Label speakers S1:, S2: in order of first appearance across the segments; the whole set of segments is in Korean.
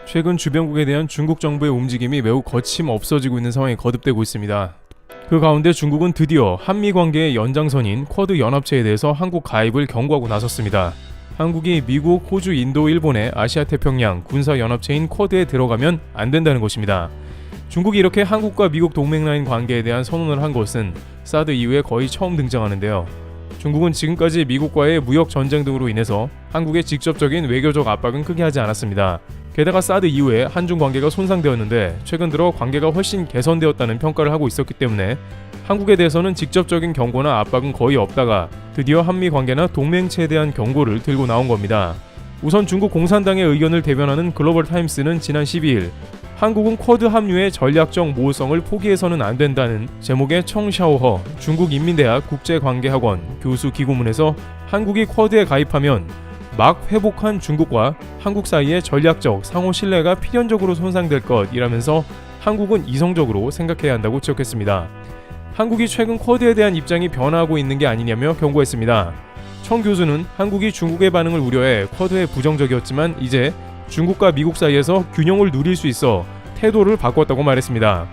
S1: 최근 주변국에 대한 중국 정부의 움직임이 매우 거침없어지고 있는 상황이 거듭되고 있습니다. 그 가운데 중국은 드디어 한미 관계의 연장선인 쿼드 연합체에 대해서 한국 가입을 경고하고 나섰습니다. 한국이 미국, 호주, 인도, 일본의 아시아태평양 군사연합체인 쿼드에 들어가면 안 된다는 것입니다. 중국이 이렇게 한국과 미국 동맹라인 관계에 대한 선언을 한 것은 사드 이후에 거의 처음 등장하는데요. 중국은 지금까지 미국과의 무역 전쟁 등으로 인해서 한국에 직접적인 외교적 압박은 크게 하지 않았습니다. 게다가 사드 이후에 한중 관계가 손상되었는데 최근 들어 관계가 훨씬 개선되었다는 평가를 하고 있었기 때문에 한국에 대해서는 직접적인 경고나 압박은 거의 없다가 드디어 한미 관계나 동맹체에 대한 경고를 들고 나온 겁니다. 우선 중국 공산당의 의견을 대변하는 글로벌 타임스는 지난 12일 한국은 쿼드 합류의 전략적 모호성을 포기해서는 안 된다는 제목의 청샤오허 중국인민대학 국제관계학원 교수 기고문에서 한국이 쿼드에 가입하면 막 회복한 중국과 한국 사이의 전략적 상호 신뢰가 필연적으로 손상될 것이라면서 한국은 이성적으로 생각해야 한다고 지적했습니다. 한국이 최근 쿼드에 대한 입장이 변화하고 있는 게 아니냐며 경고했습니다. 청 교수는 한국이 중국의 반응을 우려해 쿼드에 부정적이었지만 이제 중국과 미국 사이에서 균형을 누릴 수 있어 태도를 바꿨다고 말했습니다.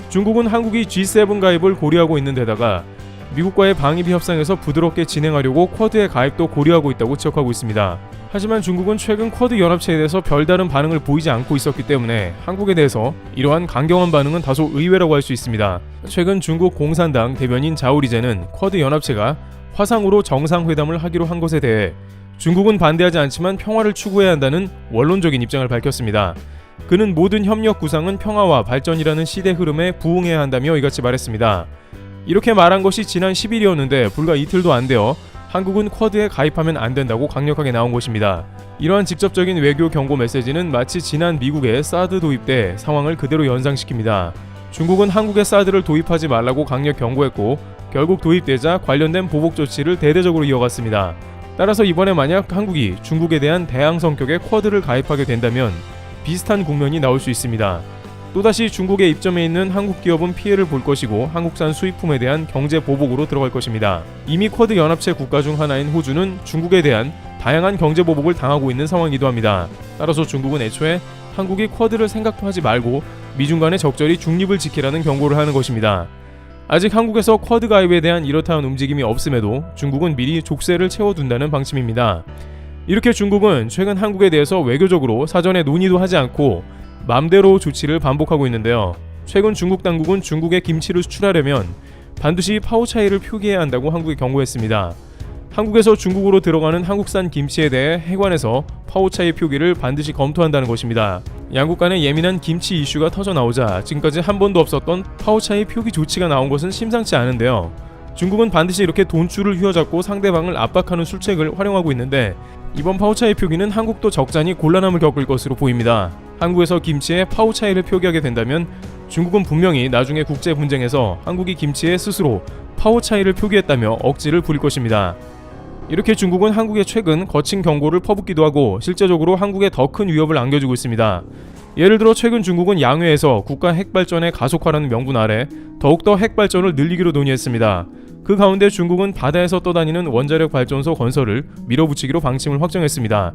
S1: 중국은 한국이 G7 가입을 고려하고 있는 데다가 미국과의 방위비 협상에서 부드럽게 진행하려고 쿼드의 가입도 고려하고 있다고 지적하고 있습니다. 하지만 중국은 최근 쿼드 연합체에 대해서 별다른 반응을 보이지 않고 있었기 때문에 한국에 대해서 이러한 강경한 반응은 다소 의외라고 할 수 있습니다. 최근 중국 공산당 대변인 자오리제는 쿼드 연합체가 화상으로 정상회담을 하기로 한 것에 대해 중국은 반대하지 않지만 평화를 추구해야 한다는 원론적인 입장을 밝혔습니다. 그는 모든 협력 구상은 평화와 발전이라는 시대 흐름에 부응해야 한다며 이같이 말했습니다. 이렇게 말한 것이 지난 10일이었는데 불과 이틀도 안 되어 한국은 쿼드에 가입하면 안 된다고 강력하게 나온 것입니다. 이러한 직접적인 외교 경고 메시지는 마치 지난 미국의 사드 도입 때 상황을 그대로 연상시킵니다. 중국은 한국에 사드를 도입하지 말라고 강력 경고했고 결국 도입되자 관련된 보복 조치를 대대적으로 이어갔습니다. 따라서 이번에 만약 한국이 중국에 대한 대항 성격의 쿼드를 가입하게 된다면 비슷한 국면이 나올 수 있습니다. 또다시 중국에 입점해 있는 한국 기업은 피해를 볼 것이고 한국산 수입품에 대한 경제 보복으로 들어갈 것입니다. 이미 쿼드 연합체 국가 중 하나인 호주는 중국에 대한 다양한 경제 보복을 당하고 있는 상황이기도 합니다. 따라서 중국은 애초에 한국이 쿼드를 생각도 하지 말고 미중 간에 적절히 중립을 지키라는 경고를 하는 것입니다. 아직 한국에서 쿼드 가입에 대한 이렇다한 움직임이 없음에도 중국은 미리 족쇄를 채워둔다는 방침입니다. 이렇게 중국은 최근 한국에 대해서 외교적으로 사전에 논의도 하지 않고 맘대로 조치를 반복하고 있는데요. 최근 중국 당국은 중국에 김치를 수출하려면 반드시 파워차이를 표기해야 한다고 한국에 경고했습니다. 한국에서 중국으로 들어가는 한국산 김치에 대해 해관에서 파워차이 표기를 반드시 검토한다는 것입니다. 양국 간의 예민한 김치 이슈가 터져나오자 지금까지 한 번도 없었던 파워차이 표기 조치가 나온 것은 심상치 않은데요. 중국은 반드시 이렇게 돈줄을 휘어잡고 상대방을 압박하는 술책을 활용하고 있는데 이번 파워차이 표기는 한국도 적잖이 곤란함을 겪을 것으로 보입니다. 한국에서 김치에 파워차이를 표기하게 된다면 중국은 분명히 나중에 국제 분쟁에서 한국이 김치에 스스로 파워차이를 표기했다며 억지를 부릴 것입니다. 이렇게 중국은 한국에 최근 거친 경고를 퍼붓기도 하고 실제적으로 한국에 더 큰 위협을 안겨주고 있습니다. 예를 들어 최근 중국은 양회에서 국가 핵발전의 가속화라는 명분 아래 더욱더 핵발전을 늘리기로 논의했습니다. 그 가운데 중국은 바다에서 떠다니는 원자력 발전소 건설을 밀어붙이기로 방침을 확정했습니다.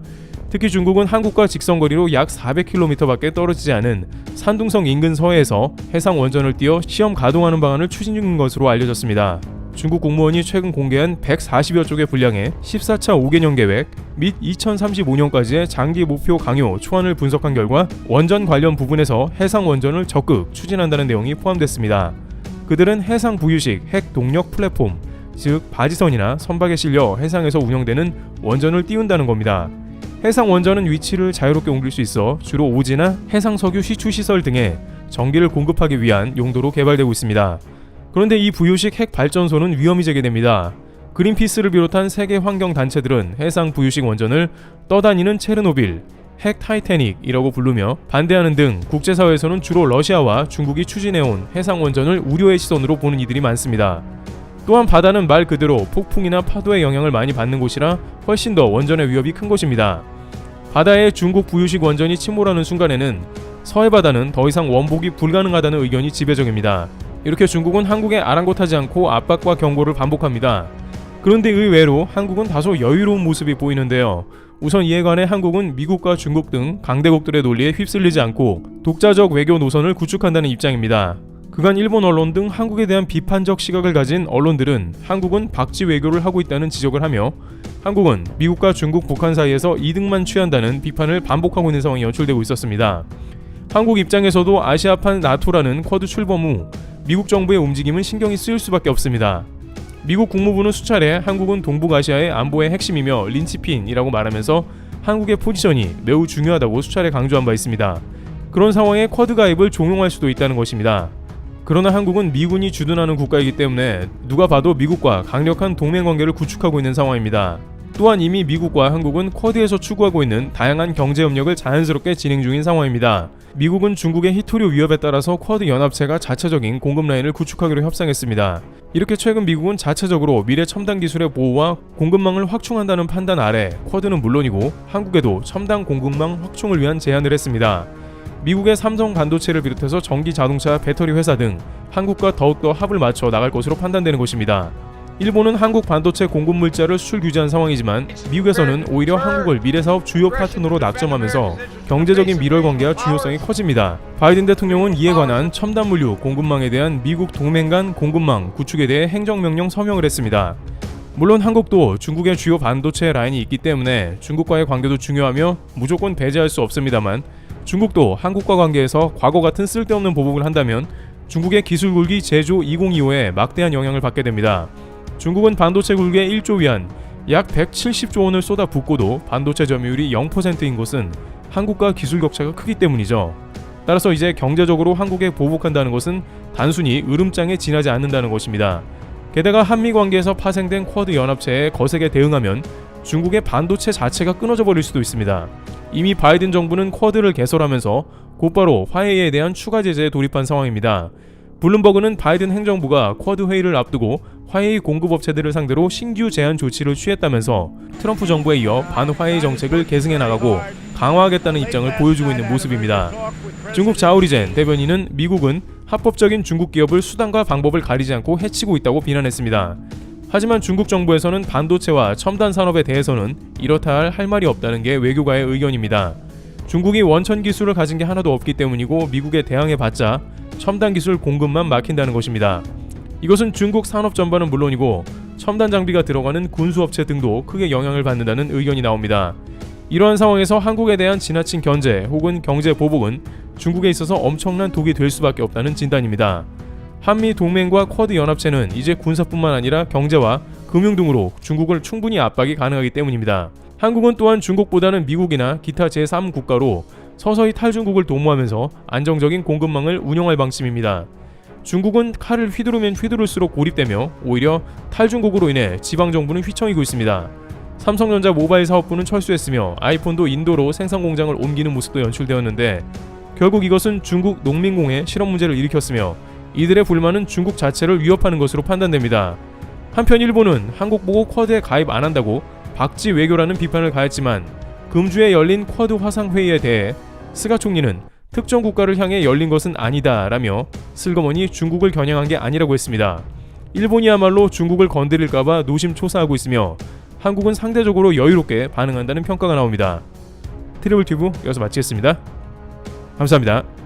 S1: 특히 중국은 한국과 직선거리로 약 400km밖에 떨어지지 않은 산둥성 인근 서해에서 해상 원전을 띄워 시험 가동하는 방안을 추진 중인 것으로 알려졌습니다. 중국 공무원이 최근 공개한 140여 쪽의 분량의 14차 5개년 계획 및 2035년까지의 장기 목표 강요 초안을 분석한 결과 원전 관련 부분에서 해상 원전을 적극 추진한다는 내용이 포함됐습니다. 그들은 해상 부유식 핵 동력 플랫폼, 즉 바지선이나 선박에 실려 해상에서 운영되는 원전을 띄운다는 겁니다. 해상 원전은 위치를 자유롭게 옮길 수 있어 주로 오지나 해상 석유 시추 시설 등에 전기를 공급하기 위한 용도로 개발되고 있습니다. 그런데 이 부유식 핵 발전소는 위험이 제기됩니다. 그린피스를 비롯한 세계 환경 단체들은 해상 부유식 원전을 떠다니는 체르노빌, 핵 타이타닉이라고 부르며 반대하는 등 국제사회에서는 주로 러시아와 중국이 추진해온 해상 원전을 우려의 시선으로 보는 이들이 많습니다. 또한 바다는 말 그대로 폭풍이나 파도의 영향을 많이 받는 곳이라 훨씬 더 원전의 위협이 큰 것입니다. 바다에 중국 부유식 원전이 침몰하는 순간에는 서해바다는 더 이상 원복이 불가능하다는 의견이 지배적입니다. 이렇게 중국은 한국에 아랑곳하지 않고 압박과 경고를 반복합니다. 그런데 의외로 한국은 다소 여유로운 모습이 보이는데요. 우선 이에 관해 한국은 미국과 중국 등 강대국들의 논리에 휩쓸리지 않고 독자적 외교 노선을 구축한다는 입장입니다. 그간 일본 언론 등 한국에 대한 비판적 시각을 가진 언론들은 한국은 박쥐 외교를 하고 있다는 지적을 하며 한국은 미국과 중국, 북한 사이에서 이득만 취한다는 비판을 반복하고 있는 상황이 연출되고 있었습니다. 한국 입장에서도 아시아판 나토라는 쿼드 출범 후 미국 정부의 움직임은 신경이 쓰일 수밖에 없습니다. 미국 국무부는 수차례 한국은 동북아시아의 안보의 핵심이며 린치핀이라고 말하면서 한국의 포지션이 매우 중요하다고 수차례 강조한 바 있습니다. 그런 상황에 쿼드 가입을 종용할 수도 있다는 것입니다. 그러나 한국은 미군이 주둔하는 국가이기 때문에 누가 봐도 미국과 강력한 동맹관계를 구축하고 있는 상황입니다. 또한 이미 미국과 한국은 쿼드에서 추구하고 있는 다양한 경제협력을 자연스럽게 진행 중인 상황입니다. 미국은 중국의 히토류 위협에 따라서 쿼드 연합체가 자체적인 공급 라인을 구축하기로 협상했습니다. 이렇게 최근 미국은 자체적으로 미래 첨단 기술의 보호와 공급망을 확충한다는 판단 아래 쿼드는 물론이고 한국에도 첨단 공급망 확충을 위한 제안을 했습니다. 미국의 삼성 반도체를 비롯해서 전기 자동차, 배터리 회사 등 한국과 더욱더 합을 맞춰 나갈 것으로 판단되는 것입니다. 일본은 한국 반도체 공급 물자를 수출 규제한 상황이지만 미국에서는 오히려 한국을 미래사업 주요 파트너로 낙점하면서 경제적인 밀월 관계와 중요성이 커집니다. 바이든 대통령은 이에 관한 첨단 물류 공급망에 대한 미국 동맹 간 공급망 구축에 대해 행정명령 서명을 했습니다. 물론 한국도 중국의 주요 반도체 라인이 있기 때문에 중국과의 관계도 중요하며 무조건 배제할 수 없습니다만 중국도 한국과 관계에서 과거 같은 쓸데없는 보복을 한다면 중국의 기술 굴기 제조 2025에 막대한 영향을 받게 됩니다. 중국은 반도체 굴기에 1조 위안, 약 170조 원을 쏟아붓고도 반도체 점유율이 0%인 것은 한국과 기술 격차가 크기 때문이죠. 따라서 이제 경제적으로 한국에 보복한다는 것은 단순히 으름장에 지나지 않는다는 것입니다. 게다가 한미 관계에서 파생된 쿼드 연합체에 거세게 대응하면 중국의 반도체 자체가 끊어져 버릴 수도 있습니다. 이미 바이든 정부는 쿼드를 개설하면서 곧바로 화해에 대한 추가 제재에 돌입한 상황입니다. 블룸버그는 바이든 행정부가 쿼드 회의를 앞두고 화웨이 공급업체들을 상대로 신규 제한 조치를 취했다면서 트럼프 정부에 이어 반화웨이 정책을 계승해 나가고 강화하겠다는 입장을 보여주고 있는 모습입니다. 중국 자오리젠 대변인은 미국은 합법적인 중국 기업을 수단과 방법을 가리지 않고 해치고 있다고 비난했습니다. 하지만 중국 정부에서는 반도체와 첨단 산업에 대해서는 이렇다 할 말이 없다는 게 외교가의 의견입니다. 중국이 원천 기술을 가진 게 하나도 없기 때문이고 미국에 대항해봤자 첨단 기술 공급만 막힌다는 것입니다. 이것은 중국 산업 전반은 물론이고 첨단 장비가 들어가는 군수업체 등도 크게 영향을 받는다는 의견이 나옵니다. 이러한 상황에서 한국에 대한 지나친 견제 혹은 경제 보복은 중국에 있어서 엄청난 독이 될 수밖에 없다는 진단입니다. 한미 동맹과 쿼드 연합체는 이제 군사뿐만 아니라 경제와 금융 등으로 중국을 충분히 압박이 가능하기 때문입니다. 한국은 또한 중국보다는 미국이나 기타 제3국가로 서서히 탈중국을 도모하면서 안정적인 공급망을 운영할 방침입니다. 중국은 칼을 휘두르면 휘두를수록 고립되며 오히려 탈중국으로 인해 지방정부는 휘청이고 있습니다. 삼성전자 모바일 사업부는 철수했으며 아이폰도 인도로 생산 공장을 옮기는 모습도 연출되었는데 결국 이것은 중국 농민공의 실업 문제를 일으켰으며 이들의 불만은 중국 자체를 위협하는 것으로 판단됩니다. 한편 일본은 한국 보고 쿼드에 가입 안 한다고 박쥐 외교라는 비판을 가했지만 금주에 열린 쿼드 화상회의에 대해 스가 총리는 특정 국가를 향해 열린 것은 아니다라며 슬그머니 중국을 겨냥한 게 아니라고 했습니다. 일본이야말로 중국을 건드릴까봐 노심초사하고 있으며 한국은 상대적으로 여유롭게 반응한다는 평가가 나옵니다. 트리블 튜브 여기서 마치겠습니다. 감사합니다.